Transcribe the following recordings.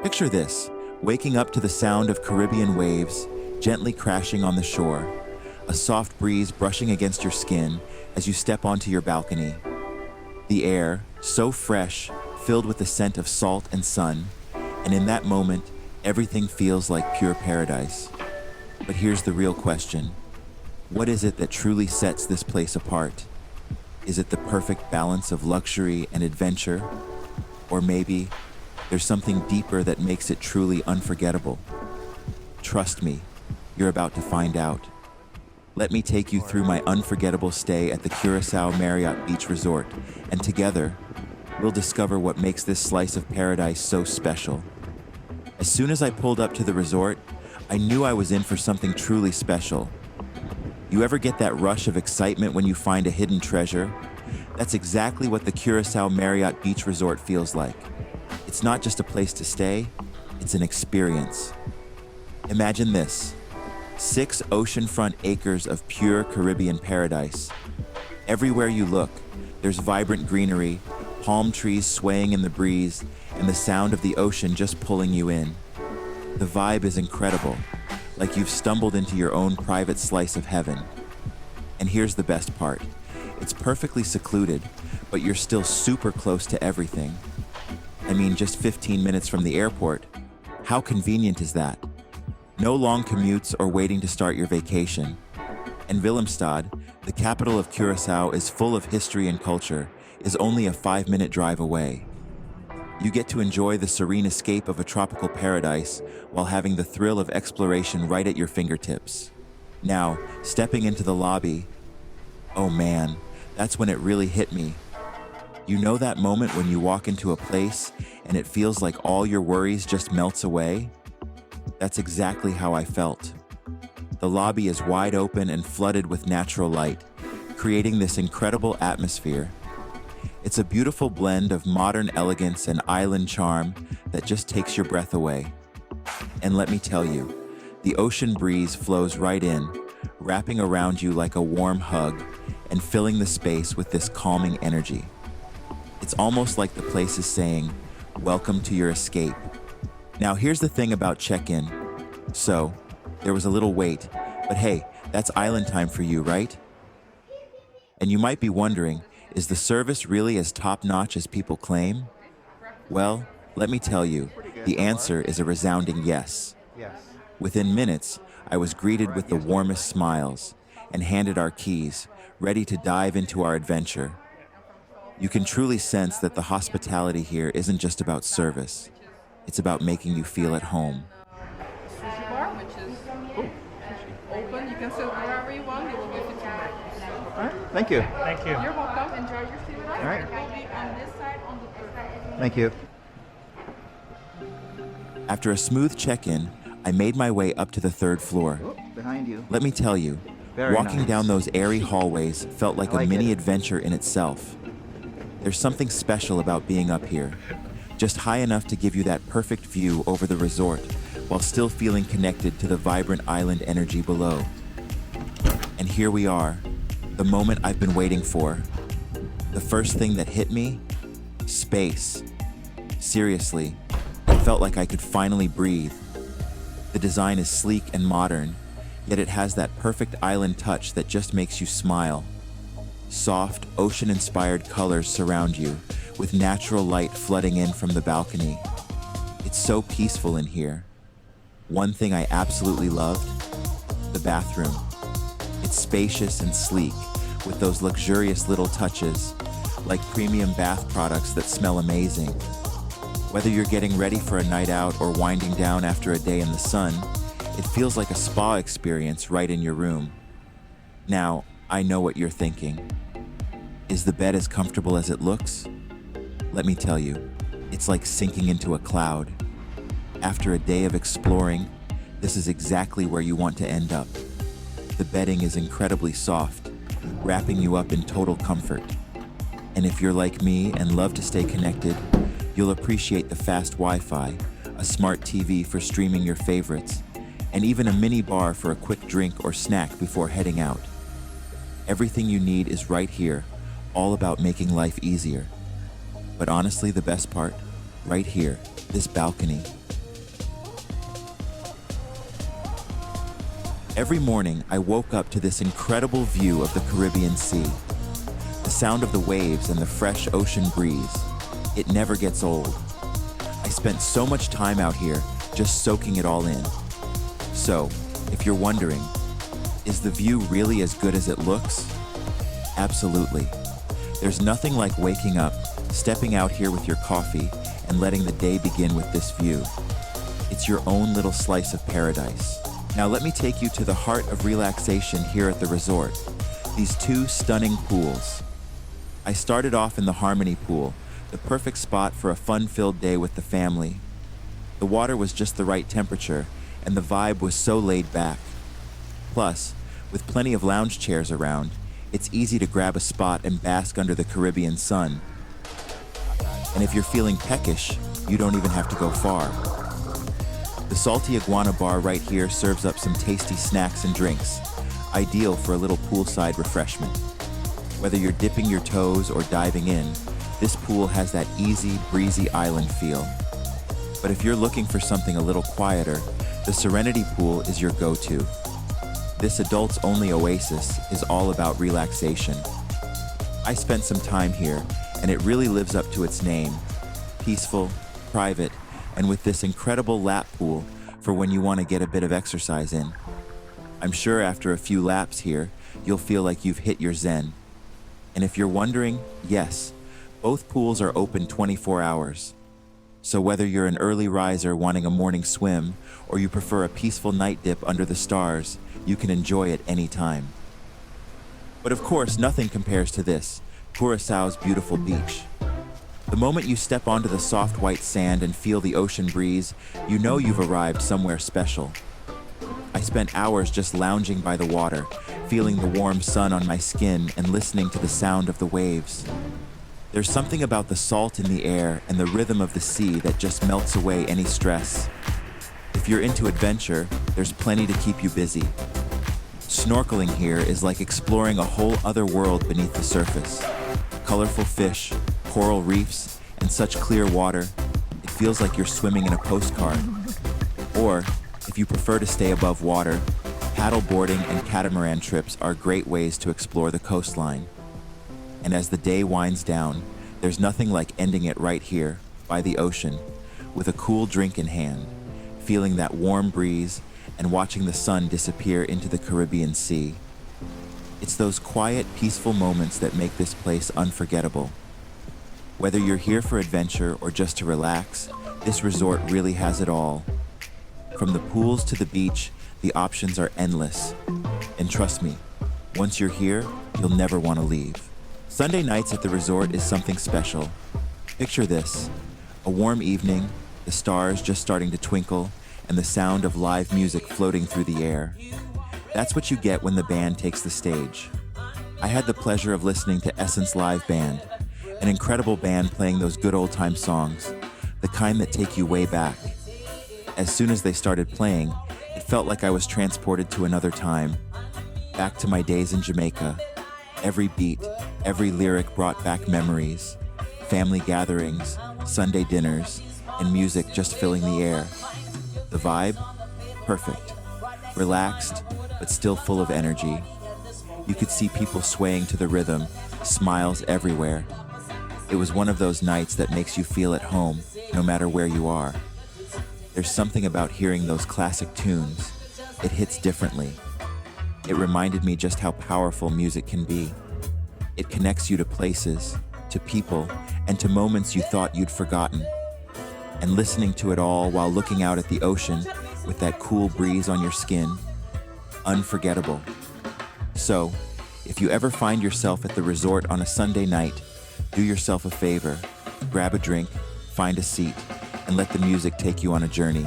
Picture this, waking up to the sound of Caribbean waves gently crashing on the shore, a soft breeze brushing against your skin as you step onto your balcony. The air, so fresh, filled with the scent of salt and sun, and in that moment, everything feels like pure paradise. But here's the real question. What is it that truly sets this place apart? Is it the perfect balance of luxury and adventure? Or maybe there's something deeper that makes it truly unforgettable? Trust me, you're about to find out. Let me take you through my unforgettable stay at the Curacao Marriott Beach Resort, and together, we'll discover what makes this slice of paradise so special. As soon as I pulled up to the resort, I knew I was in for something truly special. You ever get that rush of excitement when you find a hidden treasure? That's exactly what the Curaçao Marriott Beach Resort feels like. It's not just a place to stay, it's an experience. Imagine this: 6 oceanfront acres of pure Caribbean paradise. Everywhere you look, there's vibrant greenery, palm trees swaying in the breeze, and the sound of the ocean just pulling you in. The vibe is incredible, like you've stumbled into your own private slice of heaven. And here's the best part. It's perfectly secluded, but you're still super close to everything. I mean, just 15 minutes from the airport. How convenient is that? No long commutes or waiting to start your vacation. And Willemstad, the capital of Curaçao, is full of history and culture, is only a 5-minute drive away. You get to enjoy the serene escape of a tropical paradise while having the thrill of exploration right at your fingertips. Now, stepping into the lobby, oh man, that's when it really hit me. You know that moment when you walk into a place and it feels like all your worries just melts away? That's exactly how I felt. The lobby is wide open and flooded with natural light, creating this incredible atmosphere. It's a beautiful blend of modern elegance and island charm that just takes your breath away. And let me tell you, the ocean breeze flows right in, wrapping around you like a warm hug and filling the space with this calming energy. It's almost like the place is saying, "Welcome to your escape." Now here's the thing about check-in. So, there was a little wait, but hey, that's island time for you, right? And you might be wondering, is the service really as top-notch as people claim? Well, let me tell you, the answer is a resounding yes. Within minutes, I was greeted with the warmest smiles and handed our keys, ready to dive into our adventure. You can truly sense that the hospitality here isn't just about service. It's about making you feel at home. Sushi bar, which is open. You can sit wherever you want. They will give you 2 bags. All right, thank you. Thank you. You're welcome. Enjoy your stay with us. All right. It will be on this side on the third. Thank you. After a smooth check-in, I made my way up to the 3rd floor. Oh, behind you. Let me tell you, Very walking nice. down those airy hallways felt like I like a mini it. adventure in itself. There's something special about being up here, just high enough to give you that perfect view over the resort, while still feeling connected to the vibrant island energy below. And here we are, the moment I've been waiting for. The first thing that hit me? Space. Seriously, it felt like I could finally breathe. The design is sleek and modern, yet it has that perfect island touch that just makes you smile. Soft, ocean-inspired colors surround you, with natural light flooding in from the balcony. It's so peaceful in here. One thing I absolutely loved? The bathroom. It's spacious and sleek, with those luxurious little touches, like premium bath products that smell amazing. Whether you're getting ready for a night out or winding down after a day in the sun, it feels like a spa experience right in your room. Now, I know what you're thinking. Is the bed as comfortable as it looks? Let me tell you, it's like sinking into a cloud. After a day of exploring, this is exactly where you want to end up. The bedding is incredibly soft, wrapping you up in total comfort. And if you're like me and love to stay connected, you'll appreciate the fast Wi-Fi, a smart TV for streaming your favorites, and even a mini bar for a quick drink or snack before heading out. Everything you need is right here, all about making life easier. But honestly, the best part, right here, this balcony. Every morning, I woke up to this incredible view of the Caribbean Sea. The sound of the waves and the fresh ocean breeze. It never gets old. I spent so much time out here just soaking it all in. So, if you're wondering, is the view really as good as it looks? Absolutely. There's nothing like waking up, stepping out here with your coffee, and letting the day begin with this view. It's your own little slice of paradise. Now let me take you to the heart of relaxation here at the resort. These two stunning pools. I started off in the Harmony pool, the perfect spot for a fun-filled day with the family. The water was just the right temperature, and the vibe was so laid back. Plus, with plenty of lounge chairs around, it's easy to grab a spot and bask under the Caribbean sun. And if you're feeling peckish, you don't even have to go far. The Salty Iguana bar right here serves up some tasty snacks and drinks, ideal for a little poolside refreshment. Whether you're dipping your toes or diving in, this pool has that easy, breezy island feel. But if you're looking for something a little quieter, the Serenity pool is your go-to. This adults-only oasis is all about relaxation. I spent some time here, and it really lives up to its name. Peaceful, private, and with this incredible lap pool for when you want to get a bit of exercise in. I'm sure after a few laps here, you'll feel like you've hit your zen. And if you're wondering, yes, both pools are open 24 hours. So whether you're an early riser wanting a morning swim, or you prefer a peaceful night dip under the stars, you can enjoy it any time. But of course, nothing compares to this, Curaçao's beautiful beach. The moment you step onto the soft white sand and feel the ocean breeze, you know you've arrived somewhere special. I spent hours just lounging by the water, feeling the warm sun on my skin and listening to the sound of the waves. There's something about the salt in the air and the rhythm of the sea that just melts away any stress. If you're into adventure, there's plenty to keep you busy. Snorkeling here is like exploring a whole other world beneath the surface. Colorful fish, coral reefs, and such clear water, it feels like you're swimming in a postcard. Or, if you prefer to stay above water, paddle boarding and catamaran trips are great ways to explore the coastline. And as the day winds down, there's nothing like ending it right here, by the ocean, with a cool drink in hand, feeling that warm breeze and watching the sun disappear into the Caribbean Sea. It's those quiet, peaceful moments that make this place unforgettable. Whether you're here for adventure or just to relax, this resort really has it all. From the pools to the beach, the options are endless. And trust me, once you're here, you'll never want to leave. Sunday nights at the resort is something special. Picture this, a warm evening, the stars just starting to twinkle, and the sound of live music floating through the air. That's what you get when the band takes the stage. I had the pleasure of listening to Essence Live Band, an incredible band playing those good old-time songs, the kind that take you way back. As soon as they started playing, it felt like I was transported to another time, back to my days in Jamaica. Every beat, every lyric brought back memories, family gatherings, Sunday dinners, and music just filling the air. The vibe? Perfect. Relaxed, but still full of energy. You could see people swaying to the rhythm, smiles everywhere. It was one of those nights that makes you feel at home, no matter where you are. There's something about hearing those classic tunes. It hits differently. It reminded me just how powerful music can be. It connects you to places, to people, and to moments you thought you'd forgotten. And listening to it all while looking out at the ocean with that cool breeze on your skin, unforgettable. So, if you ever find yourself at the resort on a Sunday night, do yourself a favor, grab a drink, find a seat, and let the music take you on a journey.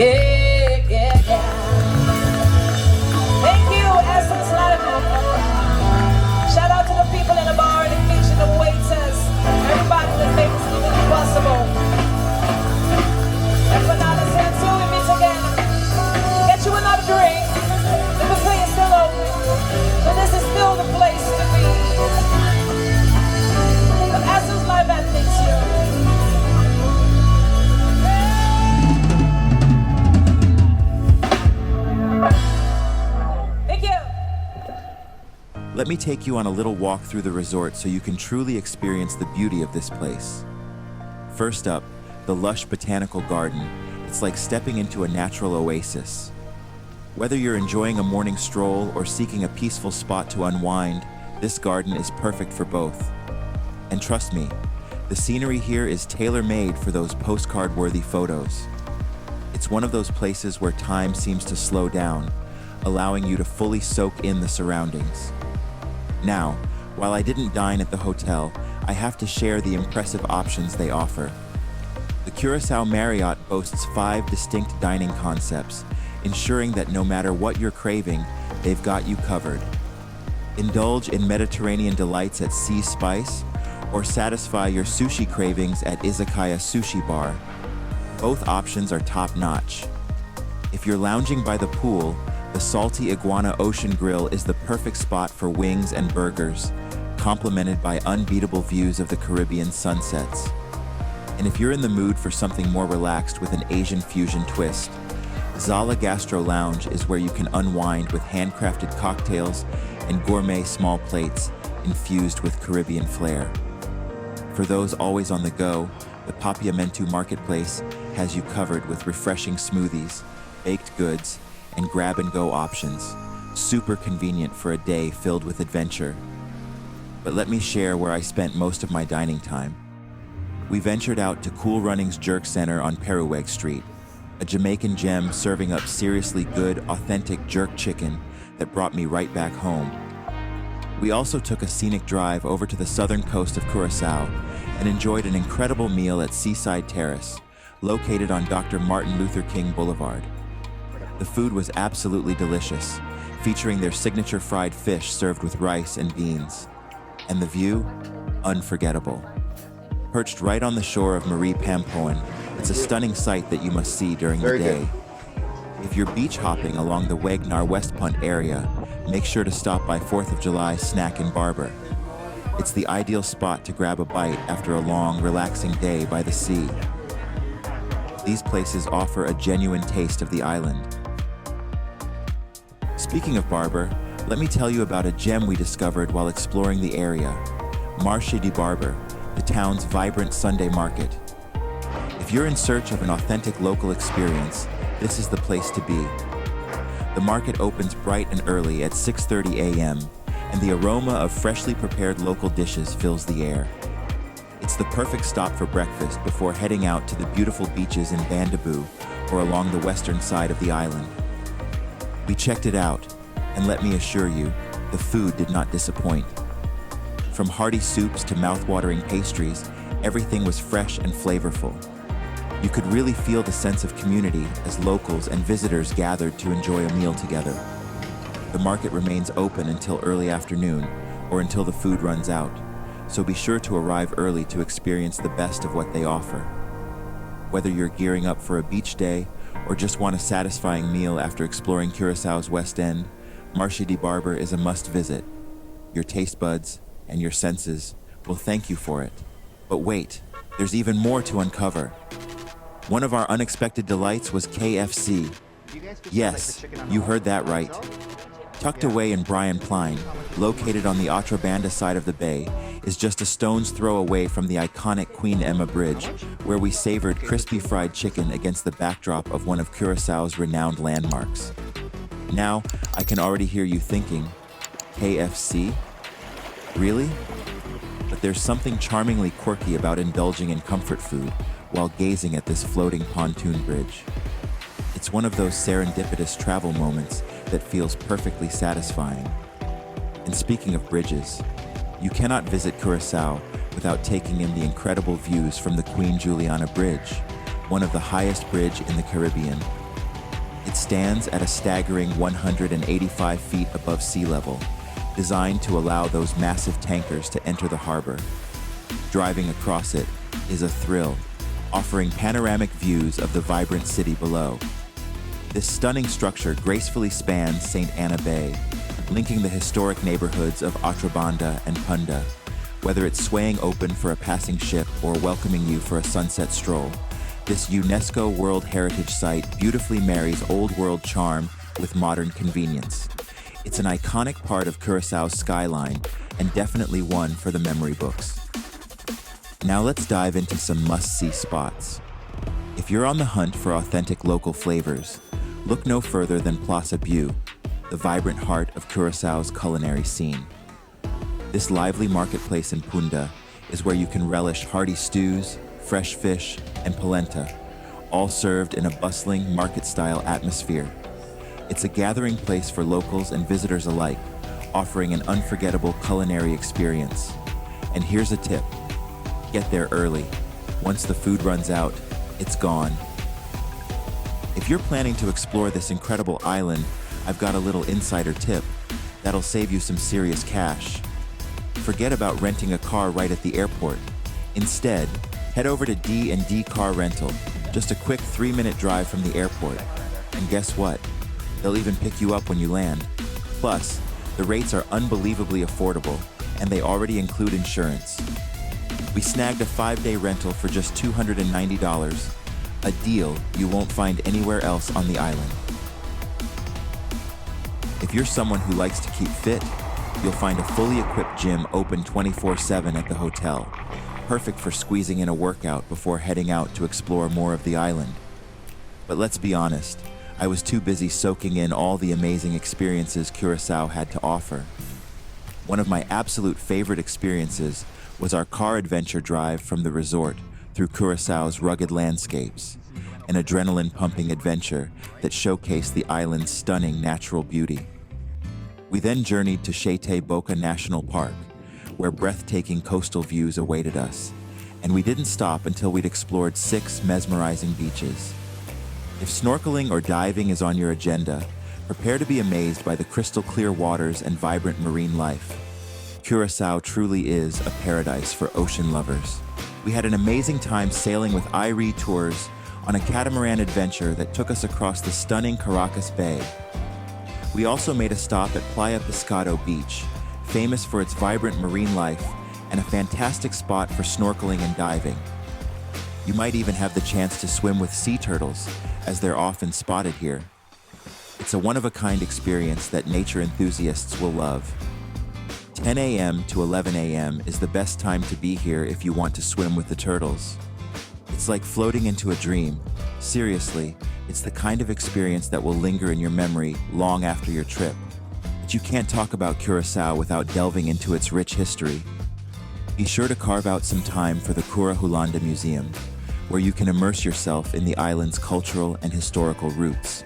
Yeah, yeah, yeah. Thank you, Essence Live. Shout out to the people in the bar, the kitchen, the waiters, everybody that makes it possible. And for now, let's have two we meet again. Get you another drink. The buffet is still open, so this is still the place to be. The Essence Live Band thanks you. Let me take you on a little walk through the resort so you can truly experience the beauty of this place. First up, the lush botanical garden. It's like stepping into a natural oasis. Whether you're enjoying a morning stroll or seeking a peaceful spot to unwind, this garden is perfect for both. And trust me, the scenery here is tailor-made for those postcard-worthy photos. It's one of those places where time seems to slow down, allowing you to fully soak in the surroundings. Now, while I didn't dine at the hotel, I have to share the impressive options they offer. The Curacao Marriott boasts 5 distinct dining concepts, ensuring that no matter what you're craving, they've got you covered. Indulge in Mediterranean delights at Sea Spice, or satisfy your sushi cravings at Izakaya Sushi Bar. Both options are top-notch. If you're lounging by the pool, the Salty Iguana Ocean Grill is the perfect spot for wings and burgers, complemented by unbeatable views of the Caribbean sunsets. And if you're in the mood for something more relaxed with an Asian fusion twist, Zala Gastro Lounge is where you can unwind with handcrafted cocktails and gourmet small plates infused with Caribbean flair. For those always on the go, the Papiamentu Marketplace has you covered with refreshing smoothies, baked goods, and grab-and-go options, super convenient for a day filled with adventure. But let me share where I spent most of my dining time. We ventured out to Cool Runnings Jerk Center on Peruweg Street, a Jamaican gem serving up seriously good, authentic jerk chicken that brought me right back home. We also took a scenic drive over to the southern coast of Curaçao and enjoyed an incredible meal at Seaside Terrace, located on Dr. Martin Luther King Boulevard. The food was absolutely delicious, featuring their signature fried fish served with rice and beans. And the view? Unforgettable. Perched right on the shore of Marie Pampoen, it's a stunning sight that you must see during the day. If you're beach hopping along the Wegnar West Punt area, make sure to stop by 4th of July Snack and Barber. It's the ideal spot to grab a bite after a long, relaxing day by the sea. These places offer a genuine taste of the island. Speaking of Barber, let me tell you about a gem we discovered while exploring the area, Marché de Barber, the town's vibrant Sunday market. If you're in search of an authentic local experience, this is the place to be. The market opens bright and early at 6:30 a.m., and the aroma of freshly prepared local dishes fills the air. It's the perfect stop for breakfast before heading out to the beautiful beaches in Bandaboo or along the western side of the island. We checked it out, and let me assure you, the food did not disappoint. From hearty soups to mouth-watering pastries, everything was fresh and flavorful. You could really feel the sense of community as locals and visitors gathered to enjoy a meal together. The market remains open until early afternoon or until the food runs out, so be sure to arrive early to experience the best of what they offer. Whether you're gearing up for a beach day or just want a satisfying meal after exploring Curaçao's West End, Marché de Barber is a must-visit. Your taste buds and your senses will thank you for it. But wait, there's even more to uncover. One of our unexpected delights was KFC. Yes, you heard that right. Tucked away in Brian Pline, located on the Otrobanda side of the bay, is just a stone's throw away from the iconic Queen Emma Bridge, where we savored crispy fried chicken against the backdrop of one of Curaçao's renowned landmarks. Now, I can already hear you thinking, KFC? Really? But there's something charmingly quirky about indulging in comfort food while gazing at this floating pontoon bridge. It's one of those serendipitous travel moments that feels perfectly satisfying. And speaking of bridges, you cannot visit Curaçao without taking in the incredible views from the Queen Juliana Bridge, one of the highest bridges in the Caribbean. stands at a staggering 185 feet above sea level, designed to allow those massive tankers to enter the harbor. Driving across it is a thrill, offering panoramic views of the vibrant city below. This stunning structure gracefully spans St. Anna Bay, linking the historic neighborhoods of Otrobanda and Punda. Whether it's swaying open for a passing ship or welcoming you for a sunset stroll, this UNESCO World Heritage Site beautifully marries old world charm with modern convenience. It's an iconic part of Curaçao's skyline and definitely one for the memory books. Now let's dive into some must-see spots. If you're on the hunt for authentic local flavors, look no further than Plaza Biu, the vibrant heart of Curaçao's culinary scene. This lively marketplace in Punda is where you can relish hearty stews, fresh fish, and polenta, all served in a bustling market-style atmosphere. It's a gathering place for locals and visitors alike, offering an unforgettable culinary experience. And here's a tip: get there early. Once the food runs out, it's gone. If you're planning to explore this incredible island, I've got a little insider tip that'll save you some serious cash. Forget about renting a car right at the airport. Instead, head over to D&D Car Rental, just a quick 3-minute drive from the airport. And guess what? They'll even pick you up when you land. Plus, the rates are unbelievably affordable, and they already include insurance. We snagged a 5-day rental for just $290, a deal you won't find anywhere else on the island. If you're someone who likes to keep fit, you'll find a fully equipped gym open 24/7 at the hotel, perfect for squeezing in a workout before heading out to explore more of the island. But let's be honest, I was too busy soaking in all the amazing experiences Curaçao had to offer. One of my absolute favorite experiences was our car adventure drive from the resort through Curaçao's rugged landscapes, an adrenaline-pumping adventure that showcased the island's stunning natural beauty. We then journeyed to Chete Boca National Park, where breathtaking coastal views awaited us, and we didn't stop until we'd explored 6 mesmerizing beaches. If snorkeling or diving is on your agenda, prepare to be amazed by the crystal-clear waters and vibrant marine life. Curaçao truly is a paradise for ocean lovers. We had an amazing time sailing with Eateries Tours on a catamaran adventure that took us across the stunning Caracas Bay. We also made a stop at Playa Pescado Beach, famous for its vibrant marine life and a fantastic spot for snorkeling and diving. You might even have the chance to swim with sea turtles, as they're often spotted here. It's a one-of-a-kind experience that nature enthusiasts will love. 10 a.m. to 11 a.m. is the best time to be here if you want to swim with the turtles. It's like floating into a dream. Seriously, it's the kind of experience that will linger in your memory long after your trip. But you can't talk about Curaçao without delving into its rich history. Be sure to carve out some time for the Curaçao Museum, where you can immerse yourself in the island's cultural and historical roots.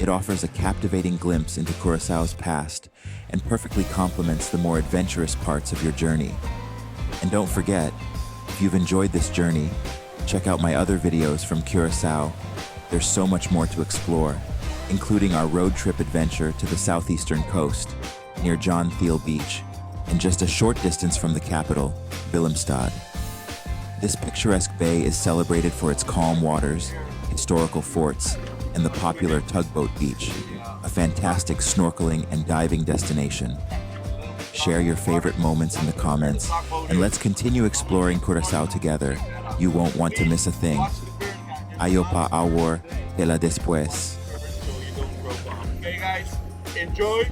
It offers a captivating glimpse into Curaçao's past and perfectly complements the more adventurous parts of your journey. And don't forget, if you've enjoyed this journey, check out my other videos from Curaçao. There's so much more to explore, including our road trip adventure to the southeastern coast, near John Thiel Beach, and just a short distance from the capital, Willemstad. This picturesque bay is celebrated for its calm waters, historical forts, and the popular Tugboat Beach, a fantastic snorkeling and diving destination. Share your favorite moments in the comments, and let's continue exploring Curaçao together. You won't want to miss a thing. Ayo pa awor de la después. Okay guys, enjoy.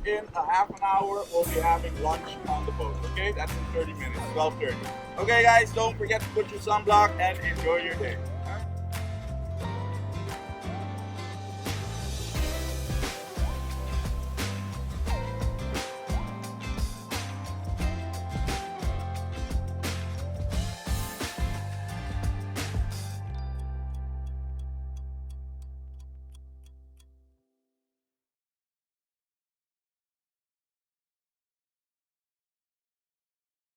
In a half an hour, we'll be having lunch on the boat, okay? That's in 30 minutes, 12:30. Okay guys, don't forget to put your sunblock and enjoy your day.